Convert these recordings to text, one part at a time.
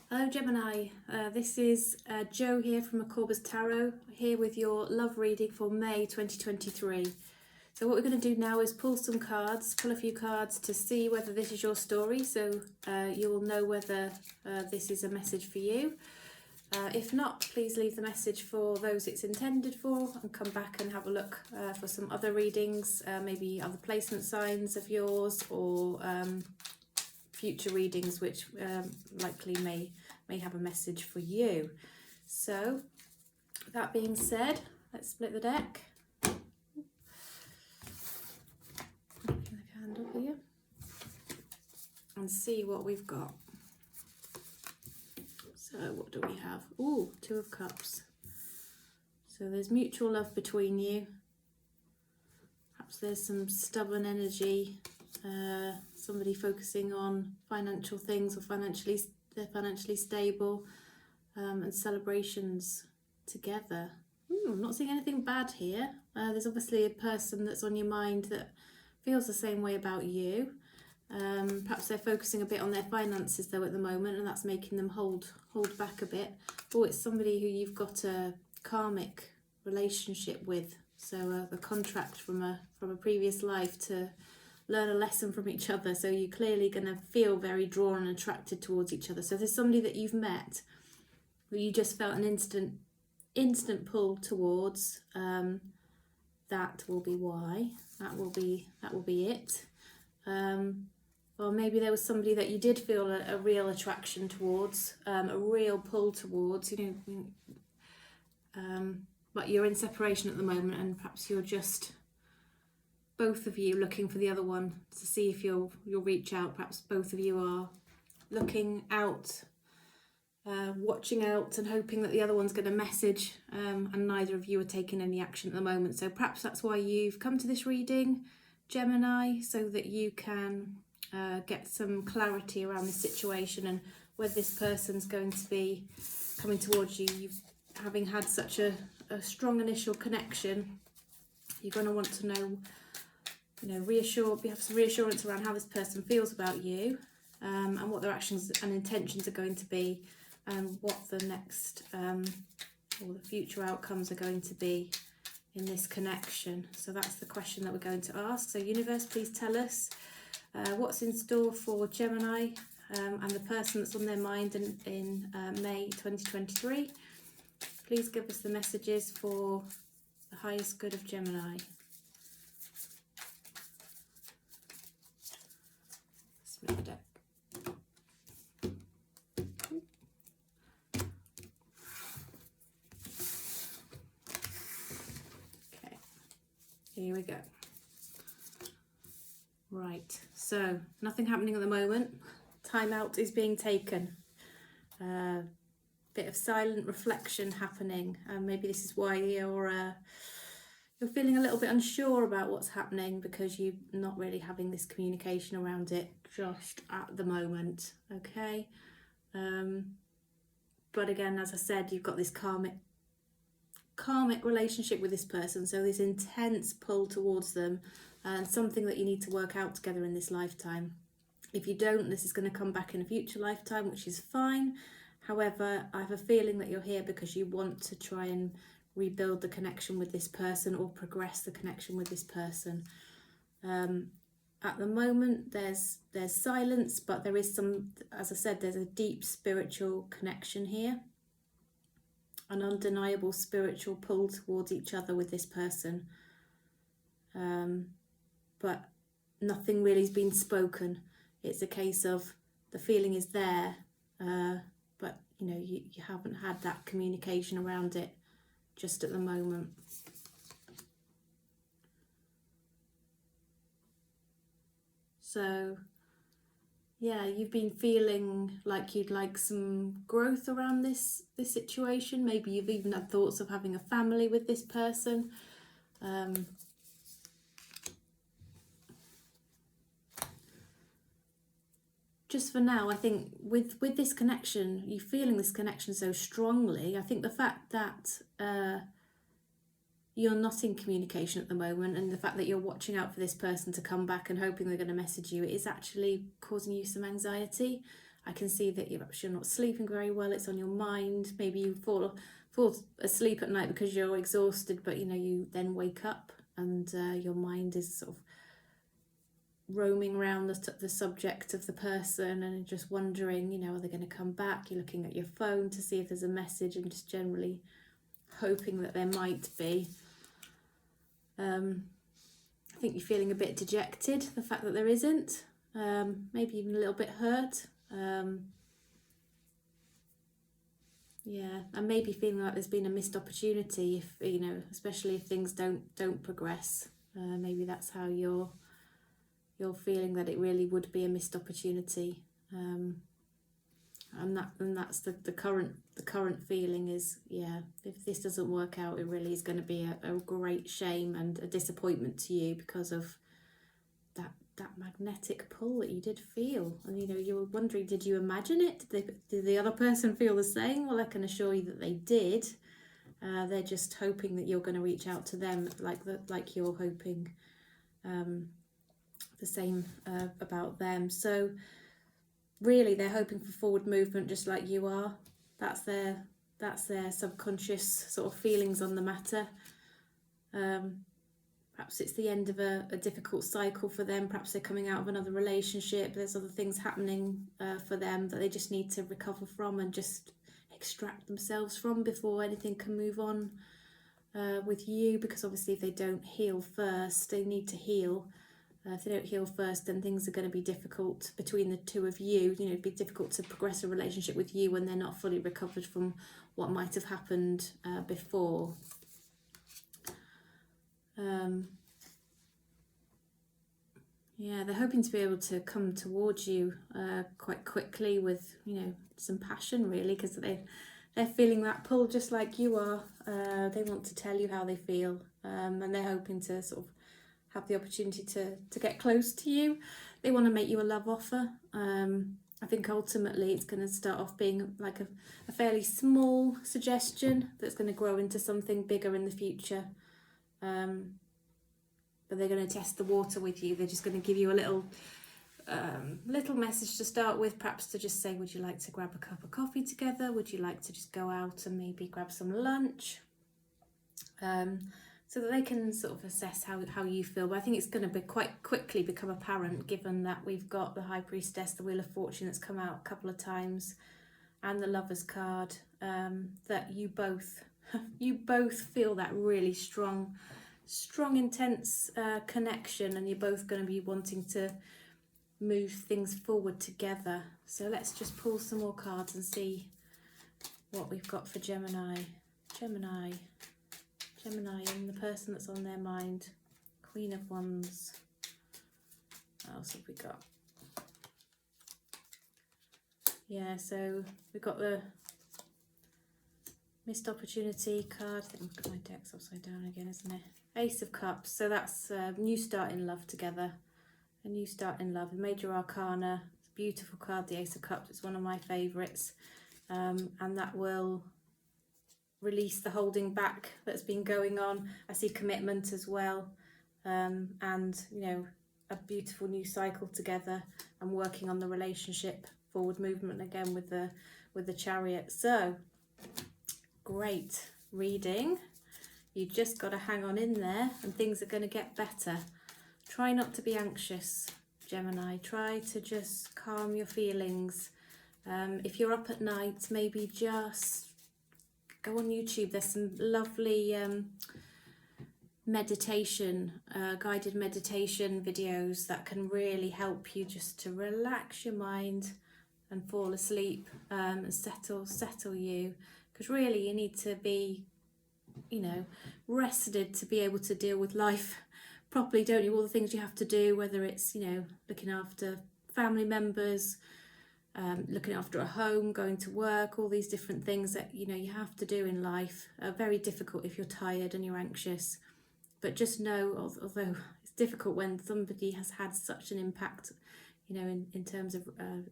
Hello Gemini, this is Jo here from Acorba's Tarot, here with your love reading for May 2023. So what we're going to do now is pull a few cards to see whether this is your story, so you will know whether this is a message for you. If not, please leave the message for those it's intended for and come back and have a look for some other readings, maybe other placement signs of yours, or future readings which likely may have a message for you. So that being said, let's split the deck. Open the candle here and see what we've got. So what do we have? Ooh, Two of Cups. So there's mutual love between you. Perhaps there's some stubborn energy, somebody focusing on financial things, or they're financially stable, and celebrations together. I'm not seeing anything bad here. There's obviously a person that's on your mind that feels the same way about you. Perhaps they're focusing a bit on their finances though at the moment, and that's making them hold back a bit. Or it's somebody who you've got a karmic relationship with, so a contract from a previous life to learn a lesson from each other. So you're clearly going to feel very drawn and attracted towards each other. So there's somebody that you've met who you just felt an instant pull towards. That will be why. That will be it. Or maybe there was somebody that you did feel a real attraction towards, a real pull towards, but you're in separation at the moment, and perhaps you're just, both of you, looking for the other one to see if you'll reach out. Perhaps both of you are looking out, watching out and hoping that the other one's going to message, and neither of you are taking any action at the moment. So perhaps that's why you've come to this reading, Gemini, so that you can get some clarity around this situation and whether this person's going to be coming towards you. Having had such a strong initial connection, you're going to want to know, have some reassurance around how this person feels about you, and what their actions and intentions are going to be, and what the next or the future outcomes are going to be in this connection. So that's the question that we're going to ask. So universe, please tell us what's in store for Gemini and the person that's on their mind in May 2023. Please give us the messages for the highest good of Gemini. Split the deck. Okay, here we go. Right, so nothing happening at the moment. Time out is being taken. Bit of silent reflection happening, and maybe this is why you're feeling a little bit unsure about what's happening, because you're not really having this communication around it just at the moment. Okay, but again, as I said, you've got this karmic relationship with this person, so this intense pull towards them, and something that you need to work out together in this lifetime. If you don't, this is going to come back in a future lifetime, which is fine. However, I have a feeling that you're here because you want to try and rebuild the connection with this person, or progress the connection with this person. At the moment, there's silence, but there is some, as I said, there's a deep spiritual connection here, an undeniable spiritual pull towards each other with this person. But nothing really has been spoken. It's a case of the feeling is there, but you haven't had that communication around it just at the moment. So yeah, you've been feeling like you'd like some growth around this situation. Maybe you've even had thoughts of having a family with this person. Just for now, I think with this connection, you feeling this connection so strongly, I think the fact that you're not in communication at the moment, and the fact that you're watching out for this person to come back and hoping they're going to message you, is actually causing you some anxiety. I can see that you're not sleeping very well. It's on your mind. Maybe you fall asleep at night because you're exhausted, but you then wake up and your mind is sort of roaming around the subject of the person and just wondering, are they going to come back? You're looking at your phone to see if there's a message and just generally hoping that there might be. I think you're feeling a bit dejected, the fact that there isn't, maybe even a little bit hurt. Yeah, and maybe feeling like there's been a missed opportunity if, especially if things don't progress. Maybe that's how you're feeling, that it really would be a missed opportunity. And that's the current feeling is, yeah, if this doesn't work out, it really is going to be a great shame and a disappointment to you because of that magnetic pull that you did feel. And you were wondering, did you imagine it? Did the other person feel the same? Well, I can assure you that they did. They're just hoping that you're going to reach out to them like you're hoping the same about them. So really they're hoping for forward movement just like you are. That's their subconscious sort of feelings on the matter. Perhaps it's the end of a difficult cycle for them. Perhaps they're coming out of another relationship. There's other things happening for them that they just need to recover from and just extract themselves from before anything can move on with you, because obviously if they don't heal first, they need to heal. If they don't heal first, then things are going to be difficult between the two of you. It'd be difficult to progress a relationship with you when they're not fully recovered from what might have happened before. Yeah, they're hoping to be able to come towards you quite quickly with, some passion, really, because they're feeling that pull just like you are. They want to tell you how they feel, and they're hoping to sort of have the opportunity to get close to you. They want to make you a love offer. I think ultimately it's going to start off being like a fairly small suggestion that's going to grow into something bigger in the future. But they're going to test the water with you. They're just going to give you a little message to start with, perhaps to just say, would you like to grab a cup of coffee together? Would you like to just go out and maybe grab some lunch? So that they can sort of assess how you feel. But I think it's going to be quite quickly become apparent, given that we've got the High Priestess, the Wheel of Fortune that's come out a couple of times, and the Lover's card, that you both feel that really strong, intense connection, and you're both going to be wanting to move things forward together. So let's just pull some more cards and see what we've got for Gemini and the person that's on their mind. Queen of Wands. What else have we got? Yeah, so we've got the missed opportunity card. I think I've got my deck's upside down again, isn't it? Ace of Cups. So that's a new start in love together. A new start in love. A Major Arcana. It's a beautiful card, the Ace of Cups. It's one of my favourites. And that will release the holding back that's been going on. I see commitment as well, and a beautiful new cycle together, and working on the relationship, forward movement again with the Chariot. So great reading. You just got to hang on in there and things are going to get better. Try not to be anxious, Gemini. Try to just calm your feelings. If you're up at night, maybe just go on YouTube. There's some lovely guided meditation videos that can really help you just to relax your mind and fall asleep, and settle you. Because really you need to be, rested to be able to deal with life properly, don't you? All the things you have to do, whether it's, looking after family members, looking after a home, going to work, all these different things that you have to do in life are very difficult if you're tired and you're anxious. But just know, although it's difficult when somebody has had such an impact, in terms of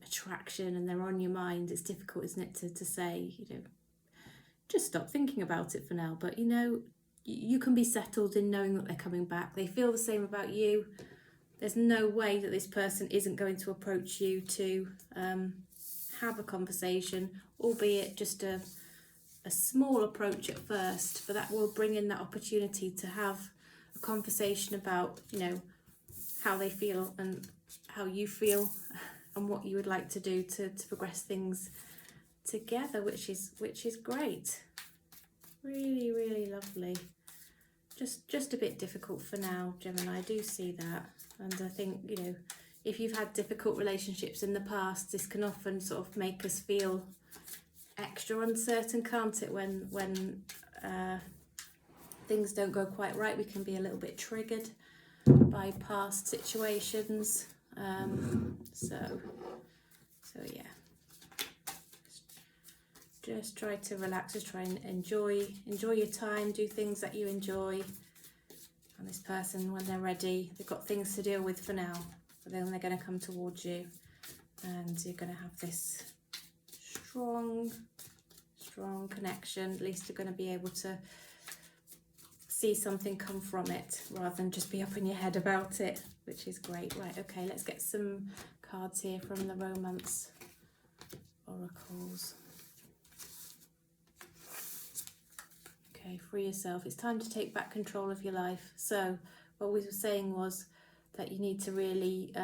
attraction, and they're on your mind, it's difficult, isn't it, to say, just stop thinking about it for now. But you can be settled in knowing that they're coming back. They feel the same about you. There's no way that this person isn't going to approach you to have a conversation, albeit just a small approach at first, but that will bring in that opportunity to have a conversation about, you know, how they feel and how you feel and what you would like to do to progress things together, which is great. Really, really lovely. Just a bit difficult for now, Gemini. I do see that, and I think, you know, if you've had difficult relationships in the past, this can often sort of make us feel extra uncertain, can't it? When things don't go quite right, we can be a little bit triggered by past situations. So yeah. Just try to relax, just try and enjoy your time, do things that you enjoy. And this person, when they're ready, they've got things to deal with for now, but then they're going to come towards you, and you're going to have this strong connection. At least you're going to be able to see something come from it, rather than just be up in your head about it, which is great. Right, okay, let's get some cards here from the Romance Oracles. Okay, free yourself. It's time to take back control of your life. So what we were saying was that you need to really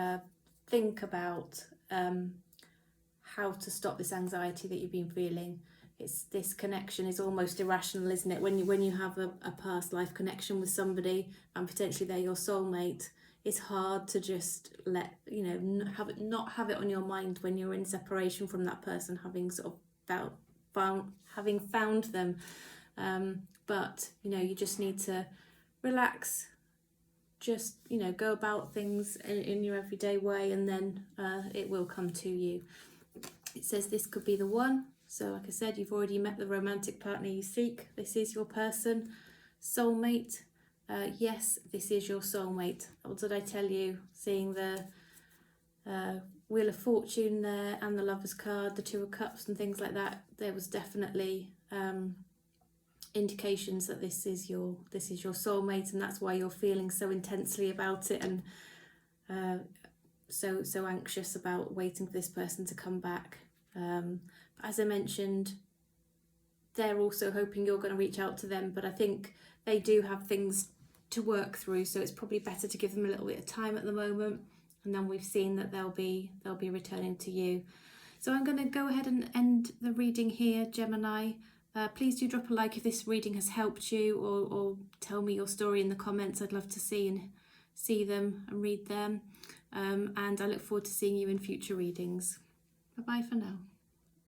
think about how to stop this anxiety that you've been feeling. This connection is almost irrational, isn't it? When you have a past life connection with somebody and potentially they're your soulmate, it's hard to just let, you know, not have it on your mind when you're in separation from that person, having sort of found them. But, you know, you just need to relax, just, you know, go about things in your everyday way, and then it will come to you. It says this could be the one. So like I said, you've already met the romantic partner you seek. This is your person. Soulmate. Yes, this is your soulmate. What did I tell you? Seeing the Wheel of Fortune there and the Lover's card, the Two of Cups and things like that, there was definitely indications that this is your soulmate, and that's why you're feeling so intensely about it, and so anxious about waiting for this person to come back. But as I mentioned, they're also hoping you're going to reach out to them, but I think they do have things to work through, so it's probably better to give them a little bit of time at the moment, and then we've seen that they'll be returning to you. So I'm going to go ahead and end the reading here, Gemini. Please do drop a like if this reading has helped you, or tell me your story in the comments. I'd love to see them and read them. And I look forward to seeing you in future readings. Bye bye for now.